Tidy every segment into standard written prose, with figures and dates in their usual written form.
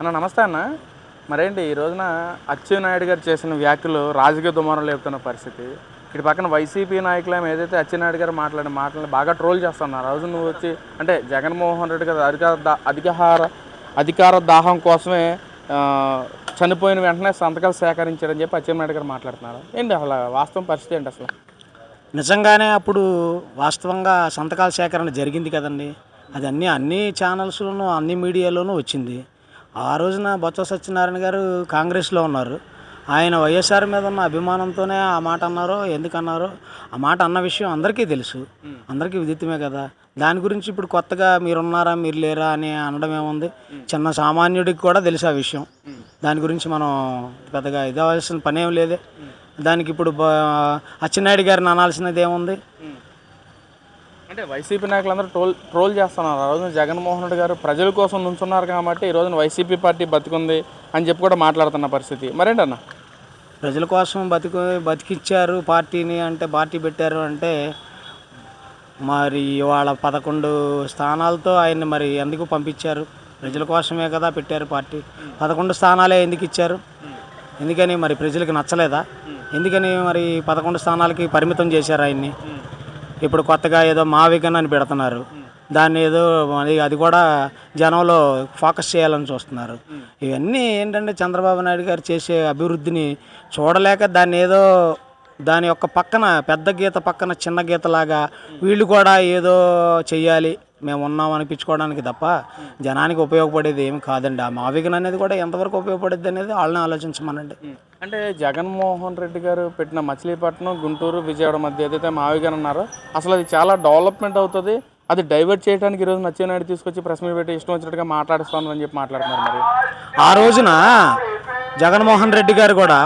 అన్న నమస్తే అన్న. మరేంటి ఈ రోజున అచ్చెన్నాయుడు గారు చేసిన వ్యాఖ్యలు రాజకీయ దుమారం లేపుతున్న పరిస్థితి. ఇటు పక్కన వైసీపీ నాయకులేమో ఏదైతే అచ్చెన్నాయుడు గారు మాట్లాడిన మాటలను బాగా ట్రోల్ చేస్తున్నారు. ఆ రోజు నువ్వు వచ్చి అంటే జగన్మోహన్ రెడ్డి గారు అధికార దాహం కోసమే చనిపోయిన వెంటనే సంతకాలు సేకరించారని చెప్పి అచ్చెన్నాయుడు గారు మాట్లాడుతున్నారు. ఏంటి అసలు వాస్తవం పరిస్థితి ఏంటి అసలు? నిజంగానే అప్పుడు వాస్తవంగా సంతకాల సేకరణ జరిగింది కదండి. అది అన్ని ఛానల్స్లోనూ అన్ని మీడియాలోనూ వచ్చింది. ఆ రోజున బొత్స సత్యనారాయణ గారు కాంగ్రెస్లో ఉన్నారు. ఆయన వైఎస్ఆర్ మీద ఉన్న అభిమానంతోనే ఆ మాట అన్నారో ఎందుకన్నారో ఆ మాట అన్న విషయం అందరికీ తెలుసు, అందరికీ విదితమే కదా. దాని గురించి ఇప్పుడు కొత్తగా మీరున్నారా మీరు లేరా అని అనడం ఏముంది, చిన్న సామాన్యుడికి కూడా తెలుసు ఆ విషయం. దాని గురించి మనం పెద్దగా ఇదవలసిన పనేం లేదే. దానికి ఇప్పుడు అచ్చెన్నాయుడు గారిని అనాల్సినది ఏముంది? అంటే వైసీపీ నాయకులందరూ ట్రోల్ చేస్తున్నారు. ఆ రోజున జగన్మోహన్ రెడ్డి గారు ప్రజల కోసం నుంచున్నారు కాబట్టి ఈ రోజున వైసీపీ పార్టీ బతికుంది అని చెప్పి కూడా మాట్లాడుతున్న పరిస్థితి. మరేంటన్న ప్రజల కోసం బతికిచ్చారు పార్టీని అంటే, పార్టీ పెట్టారు అంటే మరి ఇవాళ 11 స్థానాలతో ఆయన్ని మరి ఎందుకు పంపించారు? ప్రజల కోసమే కదా పెట్టారు పార్టీ. 11 స్థానాలే ఎందుకు ఇచ్చారు? ఎందుకని మరి ప్రజలకు నచ్చలేదా? ఎందుకని మరి 11 స్థానాలకి పరిమితం చేశారు ఆయన్ని? ఇప్పుడు కొత్తగా ఏదో మావిగన్ అని పెడుతున్నారు. దాన్ని ఏదో అది కూడా జనంలో ఫోకస్ చేయాలని చూస్తున్నారు. ఇవన్నీ ఏంటంటే చంద్రబాబు నాయుడు గారు చేసే అభివృద్ధిని చూడలేక దాని యొక్క పక్కన పెద్ద గీత పక్కన చిన్న గీతలాగా వీళ్ళు కూడా ఏదో చెయ్యాలి మేము ఉన్నాం అనిపించుకోవడానికి తప్ప జనానికి ఉపయోగపడేది ఏమి కాదండి. ఆ మావిగన్ అనేది కూడా ఎంతవరకు ఉపయోగపడేది అనేది వాళ్ళని ఆలోచించమనండి. అంటే జగన్మోహన్ రెడ్డి గారు పెట్టిన మచిలీపట్నం, గుంటూరు, విజయవాడ మధ్య ఏదైతే మావిగన్ అన్నారో అసలు అది చాలా డెవలప్మెంట్ అవుతుంది. అది డైవర్ట్ చేయడానికి ఈరోజు అచ్చెన్నాయుడు తీసుకొచ్చి ప్రెస్ మీట్ పెట్టి ఇష్టం వచ్చినట్టుగా మాట్లాడుస్తాను అని చెప్పి మాట్లాడుతున్నారు. మరి ఆ రోజున జగన్మోహన్ రెడ్డి గారు కూడా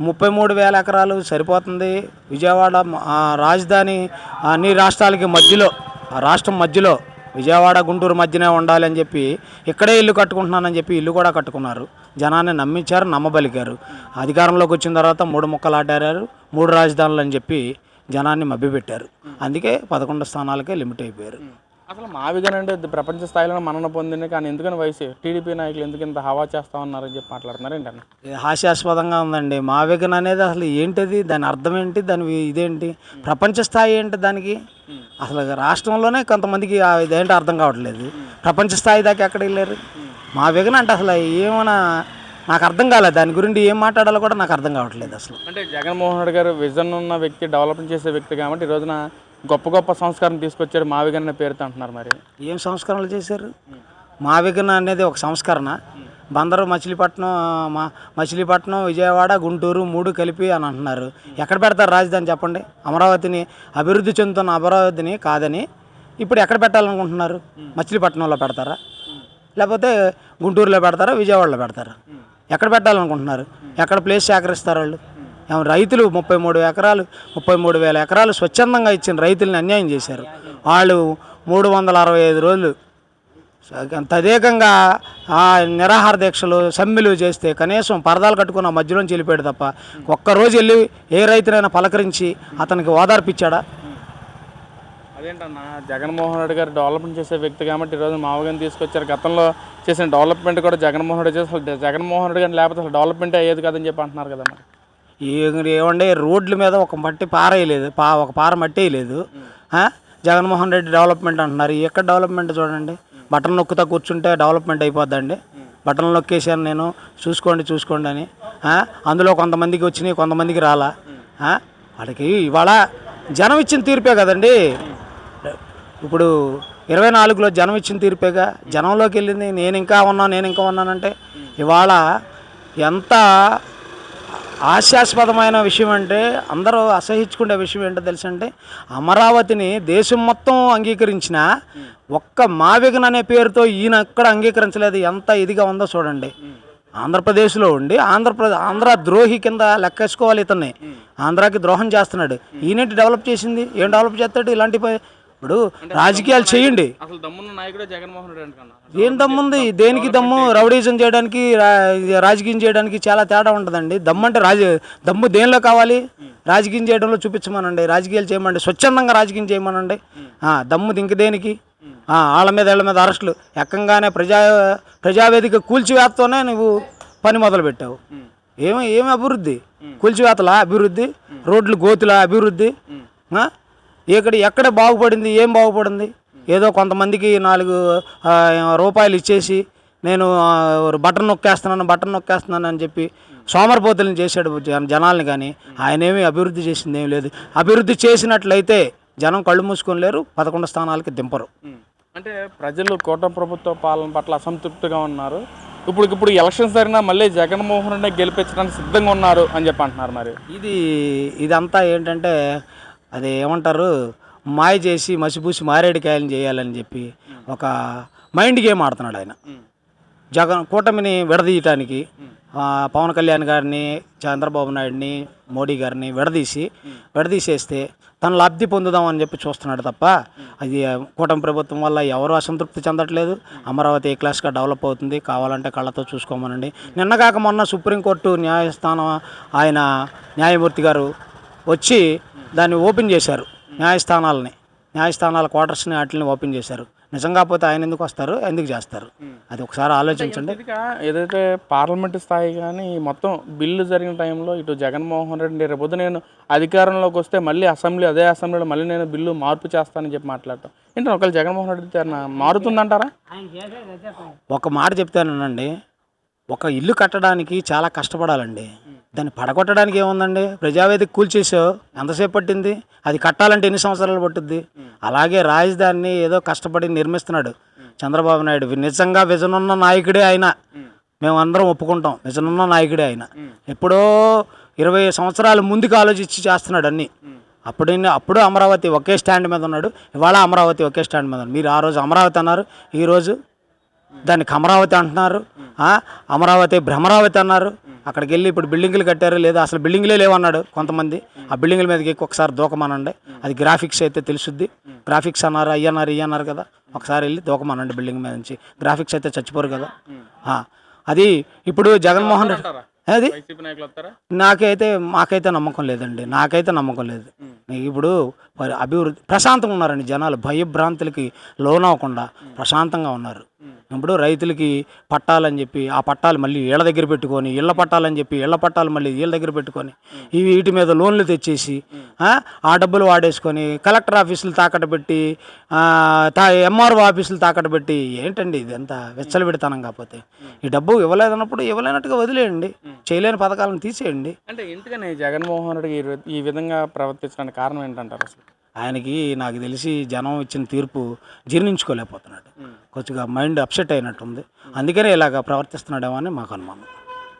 33,000 ఎకరాలు సరిపోతుంది, విజయవాడ రాజధాని అన్ని రాష్ట్రాలకి మధ్యలో, ఆ రాష్ట్రం మధ్యలో విజయవాడ గుంటూరు మధ్యనే ఉండాలి అని చెప్పి ఇక్కడే ఇల్లు కట్టుకుంటున్నానని చెప్పి ఇల్లు కూడా కట్టుకున్నారు. జనాన్ని నమ్మించారు, నమ్మబలికారు. అధికారంలోకి వచ్చిన తర్వాత 3 ముక్కలు ఆడారు, 3 రాజధానులు అని చెప్పి జనాన్ని మభ్యపెట్టారు. అందుకే 11 స్థానాలకే లిమిట్ అయిపోయారు. అసలు మావిగన్ అంటే ప్రపంచ స్థాయిలో మన్నన పొందింది, కానీ ఎందుకని టీడీపీ నాయకులు ఎందుకు ఇంత హవా చేస్తా ఉన్నారని చెప్పి మాట్లాడుతున్నారు ఏంటన్నా? హాస్యాస్పదంగా ఉందండి. మావిగన్ అనేది అసలు ఏంటిది, దాని అర్థం ఏంటి, దాని ఇదేంటి, ప్రపంచ స్థాయి ఏంటి దానికి? అసలు రాష్ట్రంలోనే కొంతమందికి ఇదేంటి అర్థం కావట్లేదు, ప్రపంచ స్థాయి దాకా ఎక్కడ వెళ్ళారు? మావిగన్ అంటే అసలు ఏమైనా నాకు అర్థం కాలేదు. దాని గురించి ఏం మాట్లాడాలో కూడా నాకు అర్థం కావట్లేదు అసలు. అంటే జగన్మోహన్ రెడ్డి గారు విజన్ ఉన్న వ్యక్తి, డెవలప్మెంట్ చేసే వ్యక్తి కాబట్టి ఈ రోజున గొప్ప గొప్ప సంస్కారం తీసుకొచ్చారు మావిగన్ అనే పేరుతో అంటున్నారు. మరి ఏం సంస్కరణలు చేశారు? మావిగన్ అనేది ఒక సంస్కరణ. బందరు మచిలీపట్నం, విజయవాడ, గుంటూరు 3 కలిపి అని అంటున్నారు. ఎక్కడ పెడతారు రాజధాని చెప్పండి? అమరావతిని, అభివృద్ధి చెందుతున్న అమరావతిని కాదని ఇప్పుడు ఎక్కడ పెట్టాలనుకుంటున్నారు? మచిలీపట్నంలో పెడతారా, లేకపోతే గుంటూరులో పెడతారా, విజయవాడలో పెడతారా? ఎక్కడ పెట్టాలనుకుంటున్నారు? ఎక్కడ ప్లేస్ సేకరిస్తారు వాళ్ళు? రైతులు 33,000 ఎకరాలు స్వచ్ఛందంగా ఇచ్చిన రైతులని అన్యాయం చేశారు. వాళ్ళు 365 రోజులు తదేకంగా నిరాహార దీక్షలు, సమ్మెలు చేస్తే కనీసం పరదాలు కట్టుకున్న మధ్యలోంచి వెళ్ళిపోయాడు తప్ప ఒక్కరోజు వెళ్ళి ఏ రైతునైనా పలకరించి అతనికి ఓదార్పిచ్చాడా? అదేంటన్నా, జగన్మోహన్ రెడ్డి గారు డెవలప్మెంట్ చేసే వ్యక్తి కాబట్టి ఈరోజు మావిగన్ తీసుకొచ్చారు. గతంలో చేసిన డెవలప్మెంట్ కూడా జగన్మోహన్ రెడ్డి చేసి జగన్మోహన్ రెడ్డి గారిని లేకపోతే అసలు డెవలప్మెంట్ అయ్యేది కాదని చెప్పి అంటున్నారు కదా. మరి ఏమంటే రోడ్ల మీద ఒక మట్టి పారేయలేదు, ఒక పార మట్టి వేయలేదు. జగన్మోహన్ రెడ్డి డెవలప్మెంట్ అంటున్నారు. ఎక్కడ డెవలప్మెంట్ చూడండి? బటన్ నొక్కుతా కూర్చుంటే డెవలప్మెంట్ అయిపోద్దండి. బటన్ నొక్కేసాను నేను, చూసుకోండి అని. అందులో కొంతమందికి వచ్చినాయి, కొంతమందికి రాలా. వాడికి ఇవాళ జనం ఇచ్చిన తీర్పే కదండి. ఇప్పుడు 24లో జనం ఇచ్చిన తీర్పేగా. జనంలోకి వెళ్ళింది నేను ఇంకా ఉన్నానంటే ఇవాళ ఎంత హాస్యాస్పదమైన విషయం అంటే, అందరూ అసహించుకునే విషయం ఏంటో తెలుసంటే, అమరావతిని దేశం మొత్తం అంగీకరించిన ఒక్క మావిగన్ అనే పేరుతో ఈయన ఎక్కడ అంగీకరించలేదు. ఎంత ఇదిగా ఉందో చూడండి. ఆంధ్రప్రదేశ్లో ఉండి ఆంధ్ర ద్రోహి కింద లెక్కేసుకోవాలి ఇతన్ని. ఆంధ్రాకి ద్రోహం చేస్తున్నాడు. ఈయనేంటి డెవలప్ చేసింది? ఏం డెవలప్ చేస్తాడు? ఇలాంటి ఇప్పుడు రాజకీయాలు చేయండి. ఏం దమ్ముంది? దేనికి దమ్ము? రౌడీజం చేయడానికి, రాజకీయం చేయడానికి చాలా తేడా ఉంటుందండి. దమ్ము అంటే దమ్ము దేనిలో కావాలి? రాజకీయం చేయడంలో చూపించమనండి, రాజకీయాలు చేయమండి, స్వచ్ఛందంగా రాజకీయం చేయమనండి. దమ్ము ఇంక దేనికి? వాళ్ళ మీద వీళ్ళ మీద అరెస్టులు ఎక్కంగానే ప్రజావేదిక కూల్చివేత్తోనే నువ్వు పని మొదలుపెట్టావు. ఏమి అభివృద్ధి? కూల్చివేతలా అభివృద్ధి? రోడ్లు గోతుల అభివృద్ధి? ఎక్కడ బాగుపడింది? ఏం బాగుపడింది? ఏదో కొంతమందికి 4 రూపాయలు ఇచ్చేసి నేను బటన్ నొక్కేస్తున్నాను అని చెప్పి సోమరిపోతులను చేశాడు జనాల్ని. కానీ ఆయనేమి అభివృద్ధి చేసింది ఏం లేదు. అభివృద్ధి చేసినట్లయితే జనం కళ్ళు మూసుకొని లేరు, 11 స్థానాలకి దింపరు. అంటే ప్రజలు కూటమి ప్రభుత్వ పాలన పట్ల అసంతృప్తిగా ఉన్నారు. ఇప్పుడు ఎలక్షన్స్ జరిగినా మళ్ళీ జగన్మోహన్ రెడ్డి గెలిపించడానికి సిద్ధంగా ఉన్నారు అని చెప్పి అంటున్నారు. మరి ఇదంతా ఏంటంటే అది ఏమంటారు, మాయ చేసి మసిపూసి మారేడుకాయలను చేయాలని చెప్పి ఒక మైండ్ గేమ్ ఆడుతున్నాడు ఆయన. కూటమిని విడదీయటానికి పవన్ కళ్యాణ్ గారిని, చంద్రబాబు నాయుడిని, మోడీ గారిని విడదీసేస్తే తను లబ్ధి పొందుదామని చెప్పి చూస్తున్నాడు తప్ప అది కూటమి ప్రభుత్వం వల్ల ఎవరు అసంతృప్తి చెందట్లేదు. అమరావతి ఏ క్లాస్గా డెవలప్ అవుతుంది, కావాలంటే కళ్ళతో చూసుకోమనండి. నిన్నగాక మొన్న సుప్రీంకోర్టు న్యాయస్థానం ఆయన న్యాయమూర్తి గారు వచ్చి దాన్ని ఓపెన్ చేశారు. న్యాయస్థానాల క్వార్టర్స్ని వాటిని ఓపెన్ చేశారు. నిజంగా పోతే ఆయన ఎందుకు వస్తారు, ఎందుకు చేస్తారు? అది ఒకసారి ఆలోచించండి. ఏదైతే పార్లమెంటు స్థాయి కానీ మొత్తం బిల్లు జరిగిన టైంలో ఇటు జగన్మోహన్ రెడ్డి రేపు నేను అధికారంలోకి వస్తే మళ్ళీ అదే అసెంబ్లీలో మళ్ళీ నేను బిల్లు మార్పు చేస్తానని చెప్పి మాట్లాడటం ఏంటంటే ఒకవేళ జగన్మోహన్ రెడ్డి మారుతుందంటారా? ఒక మాట చెప్తానండి, ఒక ఇల్లు కట్టడానికి చాలా కష్టపడాలండి. దాన్ని పడగొట్టడానికి ఏముందండి? ప్రజావేదిక కూల్చేసావు, ఎంతసేపు పట్టింది? అది కట్టాలంటే ఎన్ని సంవత్సరాలు పట్టుద్ది? అలాగే రాజధానిని ఏదో కష్టపడి నిర్మిస్తున్నాడు చంద్రబాబు నాయుడు. నిజంగా విజన్ ఉన్న నాయకుడే ఆయన, మేమందరం ఒప్పుకుంటాం. విజన్ ఉన్న నాయకుడే ఆయన. ఎప్పుడో 20 సంవత్సరాల ముందుకు ఆలోచించి చేస్తున్నాడు అన్నీ. అప్పుడు అమరావతి ఒకే స్టాండ్ మీద ఉన్నాడు, ఇవాళ అమరావతి ఒకే స్టాండ్ మీద ఉన్నాడు. మీరు ఆ రోజు అమరావతి అన్నారు, ఈరోజు దాన్ని అమరావతి అంటున్నారు. అమరావతి భ్రమరావతి అన్నారు. అక్కడికి వెళ్ళి ఇప్పుడు బిల్డింగ్లు కట్టారు, లేదా అసలు బిల్డింగ్లే లేవన్నాడు కొంతమంది. ఆ బిల్డింగ్ల మీదకి ఒకసారి దూకమనండి, అది గ్రాఫిక్స్ అయితే తెలుసుద్ది. గ్రాఫిక్స్ అన్నారు, అన్నారు కదా, ఒకసారి వెళ్ళి దూకమనండి బిల్డింగ్ మీద నుంచి. గ్రాఫిక్స్ అయితే చచ్చిపోరు కదా. అది ఇప్పుడు జగన్మోహన్ రెడ్డి అది మాకైతే నమ్మకం లేదండి. నాకైతే నమ్మకం లేదు. ఇప్పుడు అభివృద్ధి ప్రశాంతంగా ఉన్నారండి జనాలు, భయభ్రాంతులకి లోనవ్వకుండా ప్రశాంతంగా ఉన్నారు. ఇప్పుడు రైతులకి పట్టాలని చెప్పి ఆ పట్టాలు మళ్ళీ వీళ్ళ దగ్గర పెట్టుకొని, ఇళ్ల పట్టాలని చెప్పి ఇళ్ల పట్టాలు మళ్ళీ వీళ్ళ దగ్గర పెట్టుకొని వీటి మీద లోన్లు తెచ్చేసి ఆ డబ్బులు వాడేసుకొని కలెక్టర్ ఆఫీసులు తాకట్టు పెట్టి ఎంఆర్ఓ ఆఫీసులు తాకట్టు పెట్టి ఏంటండి ఇది ఎంత వెచ్చలబెడతానం? కాకపోతే ఈ డబ్బు ఇవ్వలేదన్నప్పుడు ఇవ్వలేనట్టుగా వదిలేయండి, చేయలేని పథకాలను తీసేయండి. అంటే ఎందుకని జగన్మోహన్ రెడ్డి ఈ విధంగా ప్రవర్తించడానికి కారణం ఏంటంటారు? అసలు ఆయనకి నాకు తెలిసి జనం ఇచ్చిన తీర్పు జీర్ణించుకోలేకపోతున్నాడు, కొంచెంగా మైండ్ అప్సెట్ అయినట్టుంది. అందుకనే ఇలాగ ప్రవర్తిస్తున్నాడేమో అని మాకు అనుమానం.